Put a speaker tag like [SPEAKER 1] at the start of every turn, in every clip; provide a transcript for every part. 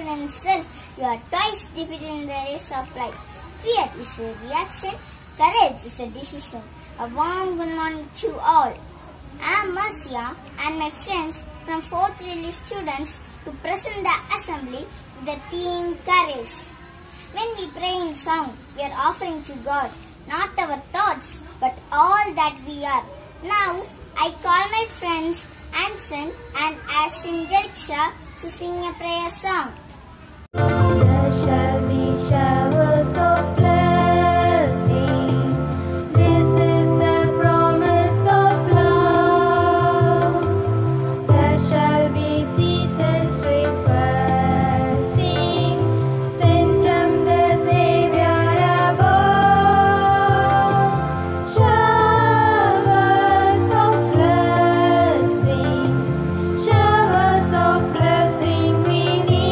[SPEAKER 1] confident self, you are twice defeated in the race of life. Fear is a reaction, courage is a decision. A warm good morning to all. I am Marcia and my friends from 4th Lily students to present the assembly with the theme Courage. When we pray in song, we are offering to God not our thoughts but all that we are. Now, I call my friends Anson and Ashton Jeriksha to sing a prayer song.
[SPEAKER 2] There shall be showers of blessing. This is the promise of love. There shall be seasons refreshing, sent from the Savior above. Showers of blessing, showers of blessing we need.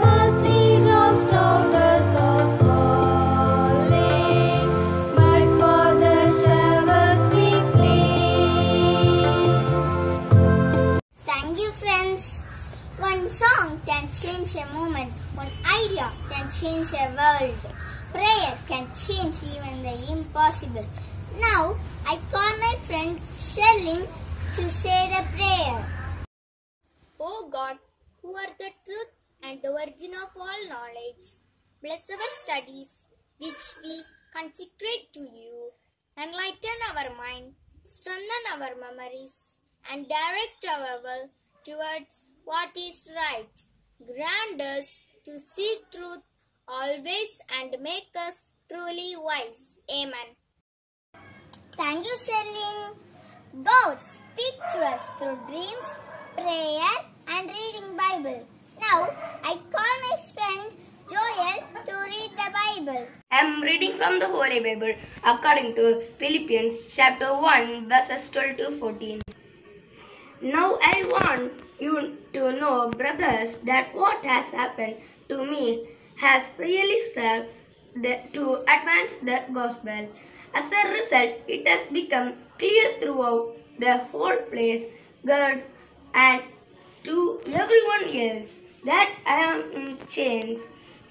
[SPEAKER 2] Mercy drops round us are falling, but for the showers we plead.
[SPEAKER 1] Thank you, friends. One song can change a moment. One idea can change a world. Prayer can change even the impossible. Now, I call my friend Sherlyn to say the prayer.
[SPEAKER 3] O God, who are the truth and the origin of all knowledge, bless our studies which we consecrate to you. Enlighten our mind, strengthen our memories, and direct our will towards what is right. Grant us to seek truth always and make us truly wise. Amen.
[SPEAKER 1] Thank you, Sherlyn. God, speak to us through dreams, prayer, and reading Bible. Now, I call my friend Joel to read the Bible.
[SPEAKER 4] I am reading from the Holy Bible according to Philippians chapter 1 verses 12 to 14. Now I want you to know, brothers, that what has happened to me has really served to advance the gospel. As a result, it has become clear throughout the whole place, God, and to everyone else, that I am in chains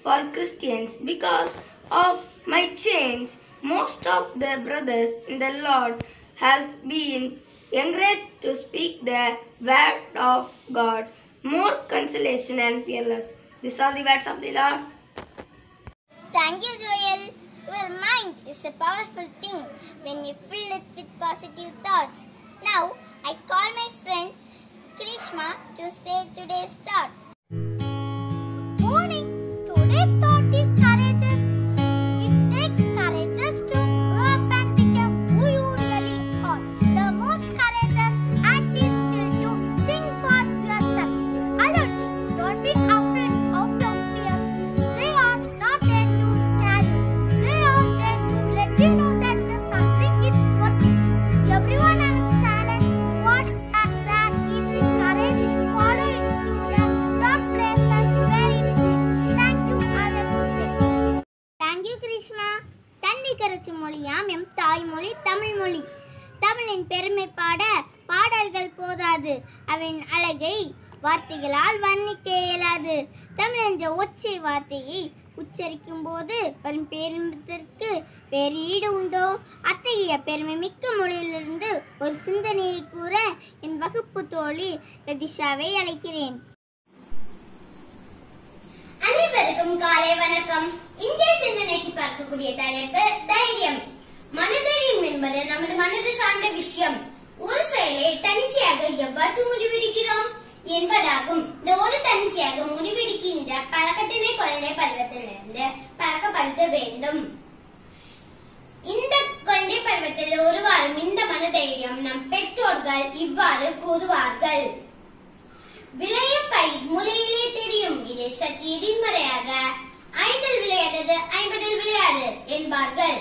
[SPEAKER 4] for Christians. Because of my chains, most of the brothers in the Lord have been encouraged to speak the word of God, more consolation and fearless. These are the words of the Lord.
[SPEAKER 1] Thank you, Joel. Your mind is a powerful thing when you fill it with positive thoughts. Now, I call my friend Krishma to say today's thought. Morning. Today's thought is courageous. It takes courageous to grow up and become who you really are. The most courageous act is still to think for yourself. Alert! Don't be afraid of your fears. They are not there to scare you. They are there to let you know that the something is worth it. Everyone has talent. What there is courage. Follow it to the dark places where it is. Thank you. Have a good day. Thank you, Krishna. தண்ணி கரைச்சி மொழியாம் M தாய்மொழி தமிழ் மொழி. தமிழின் பெருமை பாட பாடல்கள் போதாது. அவன் அழகை வார்த்தைகளால் வர்ணிக்க இயலாது. தமிழ் என்ற ஒற்றை வார்த்தையை உச்சரிக்கும் போது வரும் பெருமிதற்கு வேறு ஈடு உண்டோ? அத்தகைய பெருமை மிக்க மொழியிலிருந்து ஒரு சிந்தனையை கூற என் வகுப்பு தோழி ரதிஷாவை அழைக்கிறேன்.
[SPEAKER 5] அனைவருக்கும் காலை வணக்கம். இந்திய சிந்தனைக்கு பார்க்கக்கூடிய தலைப்பு தைரியம். மனதைரியம் என்பது நமது மனது சார்ந்த விஷயம். ஒரு செயலை தனிச்சையாக எவ்வாறு முடிவெடுக்கிறோம் என்பதாகும். இந்த ஒரு தனிச்சையாக முடிவெடுக்கின்ற பழக்கத்தினை குழந்தை பருவத்திலிருந்து பழக்கப்படுத்த வேண்டும். இந்த குழந்தை பருவத்தில் உருவாகும் இந்த மனதைரியம் நம் பெற்றோர்கள் இவ்வாறு கூறுவார்கள். விளையும் பயிர் முளையிலே தெரியும். இதை சற்று எதிர்மறையாக 5 விளையாடுறது 50 விளையாடு என்பார்கள்.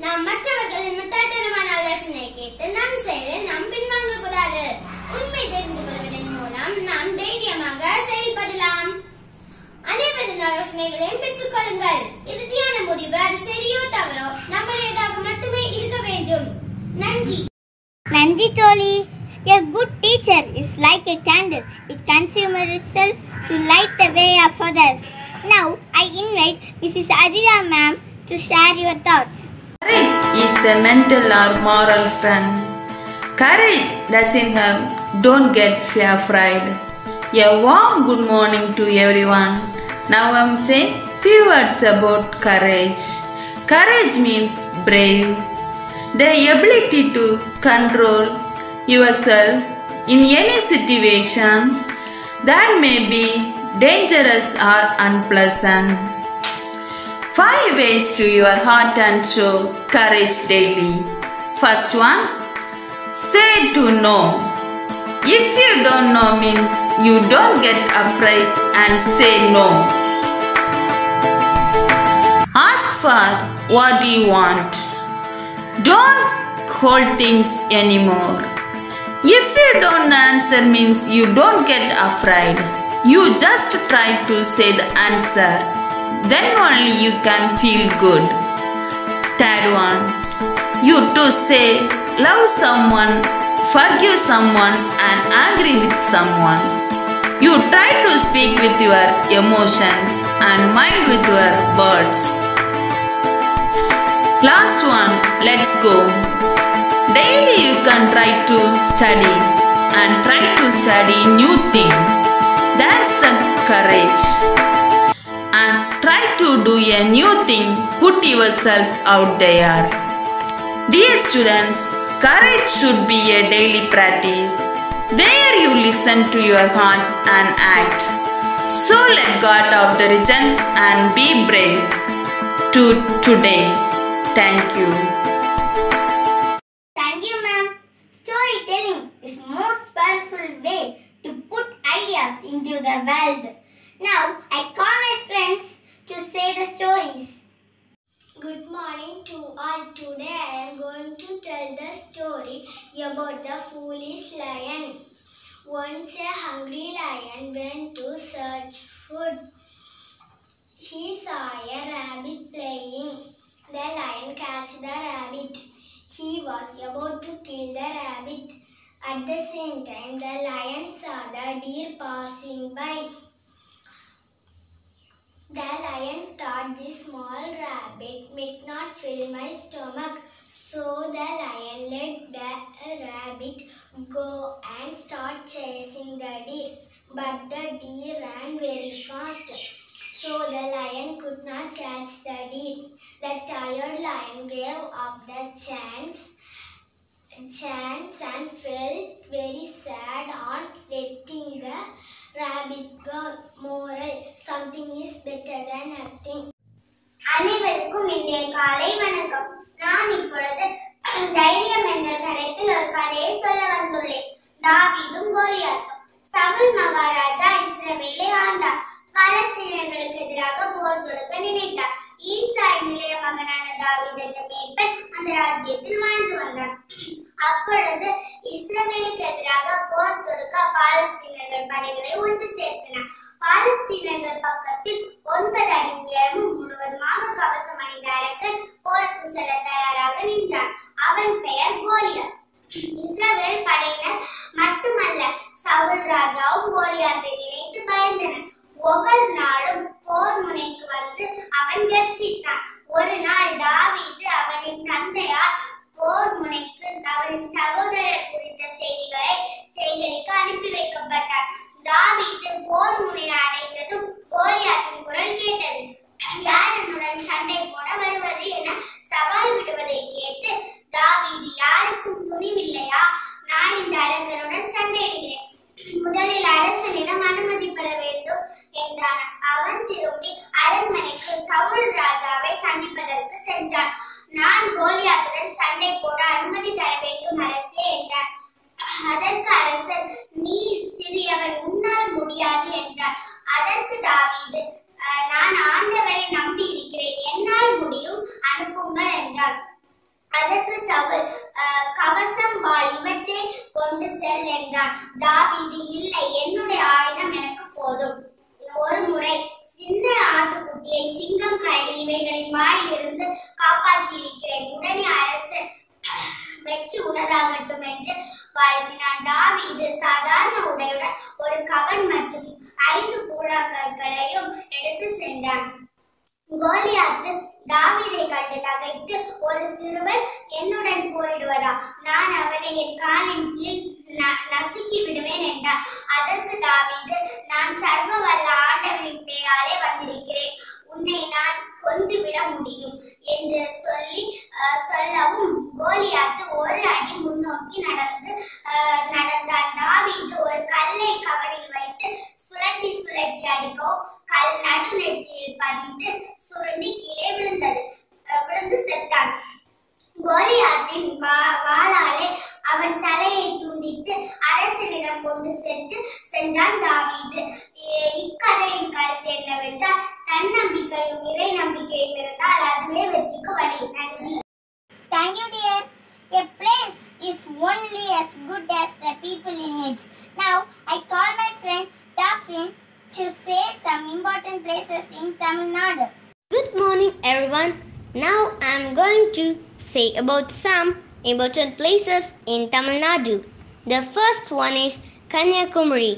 [SPEAKER 5] நாம் மற்றவர்களின் முட்டாள்தனமான ஆலோசனை கேட்டு நம் செயலை நாம் பின்வாங்க கூடாது. உண்மை தெரிந்து கொள்வதன் மூலம் நாம் தைரியமாக செயல்படலாம். அனைவரின் ஆலோசனைகளையும் பெற்றுக் கொள்ளுங்கள். இறுதியான முடிவு அது சரியோ தவறோ நம்முடையதாக மட்டுமே இருக்க வேண்டும். நன்றி.
[SPEAKER 1] நன்றி தோழி. A good teacher is like a candle. It consumes itself to light the way of others. Now, I invite Mrs. Adira ma'am to share your thoughts.
[SPEAKER 6] Courage is the mental or moral strength. Courage doesn't have, don't get afraid. A warm good morning to everyone. Now I'm saying few words about courage. Courage means brave. The ability to control yourself in any situation that may be dangerous or unpleasant. 5 ways to your heart and show courage daily. First one, say to no. If you don't know means you don't get afraid and say no. Ask for what you want. Don't hold things anymore. If you don't answer means you don't get afraid. You just try to say the answer. Then only you can feel good. Third one, you to say love someone, forgive someone and agree with someone. You try to speak with your emotions and mind with your words. Last one, let's go. Daily you can try to study and try to study new thing. That's the courage. And try to do a new thing, put yourself out there. Dear students, courage should be a daily practice where you listen to your heart and act. So let God of the regions and be brave to today. Thank you.
[SPEAKER 1] Thank you, ma'am. Storytelling is most powerful way to put ideas into the world. Now, I call my friends to say the stories.
[SPEAKER 3] Good morning to all. Today I am going to tell the story about the foolish lion. Once a hungry lion went to search food. He saw a rabbit playing. The lion catch the rabbit. He was about to kill the rabbit. At the same time, the lion saw the deer passing by. The lion thought this small rabbit might not fill my stomach. So the lion let the rabbit go and start chasing the deer. But the deer ran very fast. So the lion could not catch the deer. The tired lion gave up the chance and felt very sad on letting the rabbit go. Moral, something is better than nothing.
[SPEAKER 1] அனைவருக்கும் இன்றைய காலை வணக்கம். நான் இப்பொழுது தைரியம் என்ற தலைப்பில் ஒரு கதையை சொல்ல வந்துள்ளேன். தாவீதும் கோலியாத்தும். சவுல் மகாராஜா இஸ்ரவேலை ஆண்டார். பாலஸ்தீனர்களுக்கு எதிராக போர் தொடுக்க நினைத்தார். ஈசாயின் இளைய மகனான தாவீது என்ற மேய்ப்பன் அந்த ராஜ்யத்தில் வாழ்ந்து வந்தார். அப்பொழுது இஸ்ரவேலுக்கு எதிராக போர் தொடுக்க பாலஸ்தீனர்கள் படைகளை ஒன்று சேர்த்தனர். பாலஸ்தீனர்கள் பக்கத்தில் 9 அடி உயரமும் முழுவதுமாக கவசம் அணிந்த அரக்கன் போருக்கு செல்ல தயாராக நின்றான். அவன் பெயர் கோலியாத். இஸ்ரவேல் படையினர் மட்டுமல்ல, சவுல் ராஜாவும் கோலியாத்தை நினைத்து பயந்தனர். ஒவ்வொரு நாளும் போர் முனைக்கு வந்து அவன் கர்ஜித்தான். ஒரு நாள் தாவீது அவனின் தந்தையார் போர் முனைக்கு அவரின் சகோதரர் குறித்த செய்திகளை சேகரிக்க அனுப்பி வைக்கப்பட்டார். தாவீது போர் முனையை அடைந்ததும் கோலியாத்தின் குரல் கேட்டது. யார் என்னுடன் சண்டை போட வருவது என சவால் விடுவதை கேட்டு தாவீது, யாருக்கும் துணிவில்லையா? நான் இந்த அரக்கனுடன் சண்டையிடுகிறேன். முதலில் அரசனிடம் அனுமதி பெற வேண்டும் என்றான். அவன் திரும்பி அரண்மனைக்கு சவுல் ராஜாவை சந்திப்பதற்கு சென்றான். நான் கோலியாத்துடன் சண்டை போட அனுமதி தர வேண்டும் அரசே என்றான். அதற்கு அரசர், நீ சிறியவன், உன்னால் முடியாது என்றான். அதற்கு தாவீது, நான் ஆண்டவரை நம்பி இருக்கிறேன், என்னால் முடியும், அனுப்புங்கள் என்றான். அதற்கு சவுல், கவசம், வாள் இவற்றை கொண்டு செல் என்றான். தாவீது, இல்லை, என்னுடைய ஆயுதம் எனக்கு போதும். ஒரு முறை சின்ன ஆட்டுக்குட்டியை சிங்கம், கரடி இவைகளின் வாயிலிருந்து காப்பாற்றி இருக்கிறேன். உடனே அரசர்
[SPEAKER 5] வெற்றி உனதாகட்டும் என்று வாழ்த்தினான். தாவீது சாதாரண உடையுடன் ஒரு கவன் மற்றும் 5 கூழாங்கற்களையும் எடுத்து சென்றான். கோலியாத்து தாவீதை கண்டு நகைத்து, ஒரு சிறுவன் என்னுடன் போரிடுவதா? நான் அவனை என் காலின் கீழ் நசுக்கி விடுவேன் என்றான். அதற்கு தாவீது, நான் சர்வ வல்ல ஆண்டவரின் பெயராலே வந்திருக்கிறேன், உன்னை நான் கொன்றுவிட முடியும் என்று சொல்லவும் கோலியாத்து ஒரு அடி முன்னோக்கி நடந்தான். தாவீது ஒரு கல்லை கவனில் வைத்து சுழற்றி அடிக்கவும் கல் நடுநெற்றியில் பதிந்து சுருண்டி கீழே விழுந்து செத்தான். கோலியாத்தின் வாளாலே அவன் தலையை துண்டித்து அரசனிடம் கொண்டு சென்றான் தாவீது. இக்கதையின் கருத்து என்னவென்றால், தன்னம்பிக்கையும் இறை நம்பிக்கையும் இருந்தால் அதுவே வெற்றிக்கு வழி. நன்றி.
[SPEAKER 1] Thank you, dear. A place is only as good as the people in it. Now, I call my friend Daphne to say some important places in Tamil Nadu.
[SPEAKER 3] Good morning, everyone. Now I am going to say about some important places in Tamil Nadu. The first one is Kanyakumari,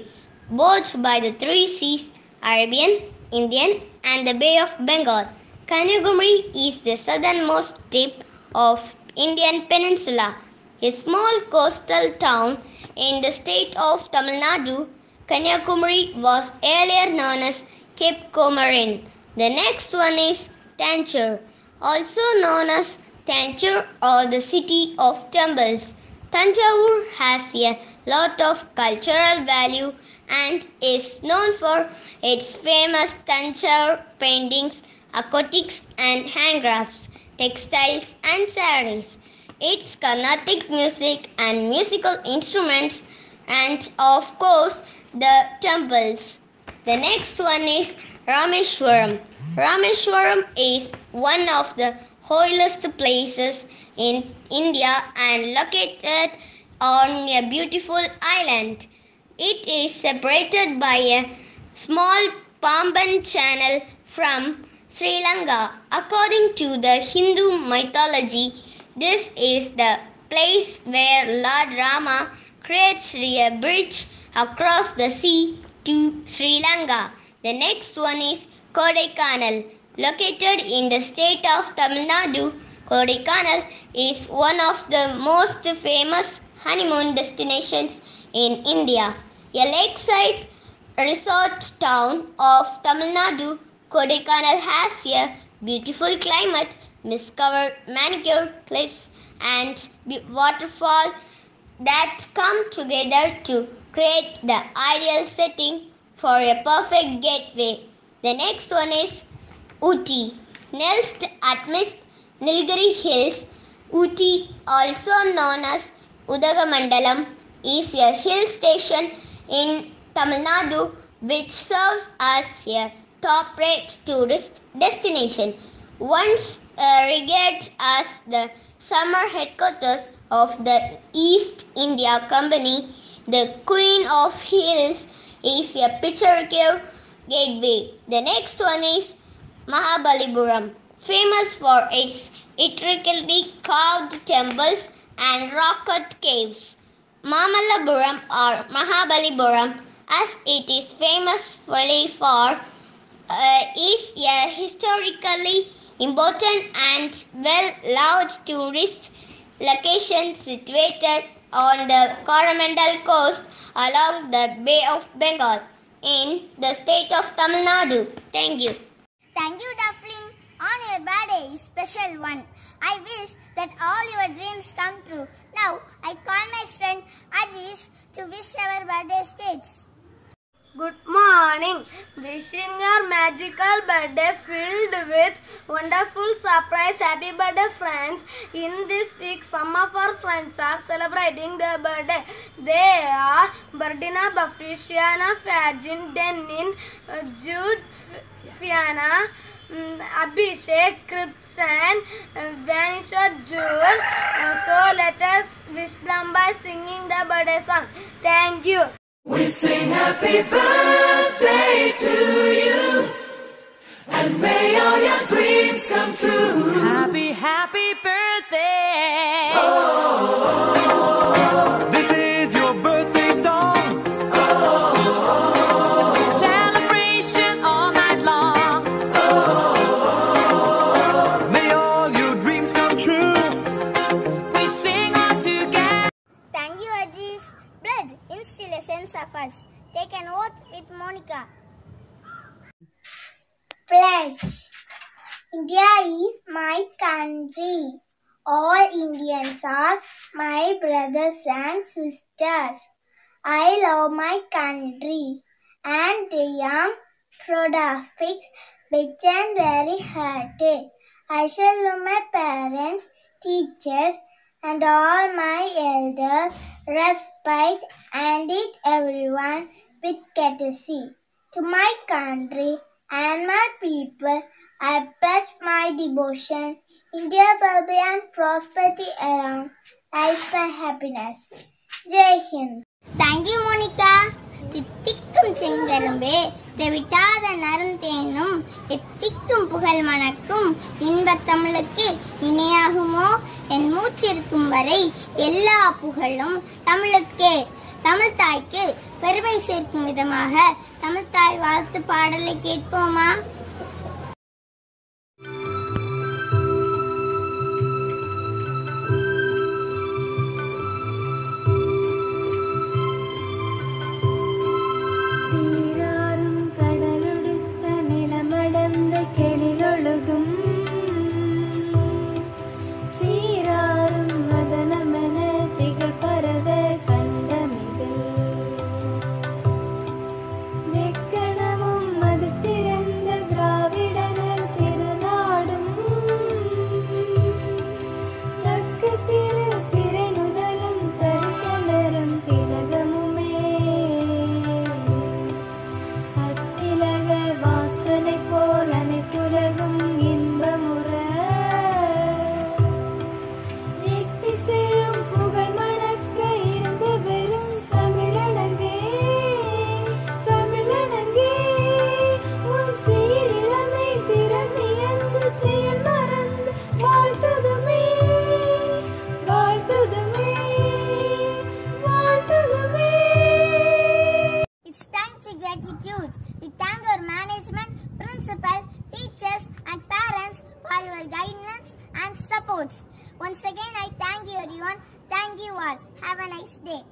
[SPEAKER 3] bordered by the 3 seas, Arabian, Indian and the Bay of Bengal. Kanyakumari is the southernmost tip of Indian peninsula, a small coastal town in the state of Tamil Nadu. Kanyakumari was earlier known as Cape Comorin. The next one is Tanjore, also known as Tanjore or the city of temples. Tanjore has a lot of cultural value and is known for its famous Tanjore paintings, aquatics and handcrafts, textiles and sarees, its Carnatic music and musical instruments, and of course the temples. The next one is Rameshwaram. Rameshwaram is one of the holiest places in India and located on a beautiful island. It is separated by a small Pamban channel from Sri Lanka. According to the Hindu mythology, this is the place where Lord Rama created a bridge across the sea to Sri Lanka. The next one is Kodaikanal. Located in the state of Tamil Nadu, Kodaikanal is one of the most famous honeymoon destinations in India. A lakeside resort town of Tamil Nadu, Kodaikanal has a beautiful climate, mist-covered manicured cliffs and waterfall that come together to create the ideal setting for a perfect getaway. The next one is Ooty. Nest amidst Nilgiri Hills, Ooty, also known as Udagamandalam, is a hill station in Tamil Nadu which serves as a top-rate tourist destination. Once regarded as the summer headquarters of the East India Company, the Queen of Hills is a picturesque gateway. The next one is Mahabalipuram, famous for its intricately carved temples and rock-cut caves. Mamallapuram or Mahabalipuram, as it is famous for, is a historically important and well-loved tourist location situated on the Coromandel coast along the Bay of Bengal in the state of Tamil Nadu. Thank you.
[SPEAKER 1] Thank you, Daphne. On your birthday is special one. I wish that all your dreams come true. Now, I call my friend Ajish to wish our birthday states.
[SPEAKER 4] Good morning. Wishing your magical birthday filled with wonderful surprise. Happy birthday, friends. In this week, some of our friends are celebrating their birthday. They are Bardina Bafishiana, Fajin, Denin, Jude, Fiana, Abhishek, Kripsan, Vanisha, Jewel. So let us wish them by singing the birthday song. Thank you.
[SPEAKER 7] We sing happy birthday to you, and may all your dreams come true.
[SPEAKER 8] Happy, happy birthday.
[SPEAKER 7] Oh.
[SPEAKER 1] take an oath with Monica.
[SPEAKER 5] Pledge. India is my country. All Indians are my brothers and sisters. I love my country and I am proud of it, big and very hearted. I shall love my parents, teachers and all my elders, respect and treat everyone with courtesy. To my country and my people, I pledge my devotion. India will be and prosperity around, life and happiness. Jai Hind.
[SPEAKER 1] Thank you, Monica. தித்திக்கும் செங்கரும்பே தெவிட்டாத நறுந்தேனும் எத்திக்கும் புகழ் மணக்கும் இன்பத் தமிழுக்கு இணையாகுமோ என் மூச்சிருக்கும் வரை எல்லா புகழும் தமிழுக்கே. தமிழ் தாய்க்கு பெருமை சேர்க்கும் விதமாக தமிழ் தாய் வாழ்த்து பாடலை கேட்போமா? Gratitude. We thank our management, principal, teachers and parents for your guidance and support. Once again, I thank you everyone. Thank you all. Have a nice day.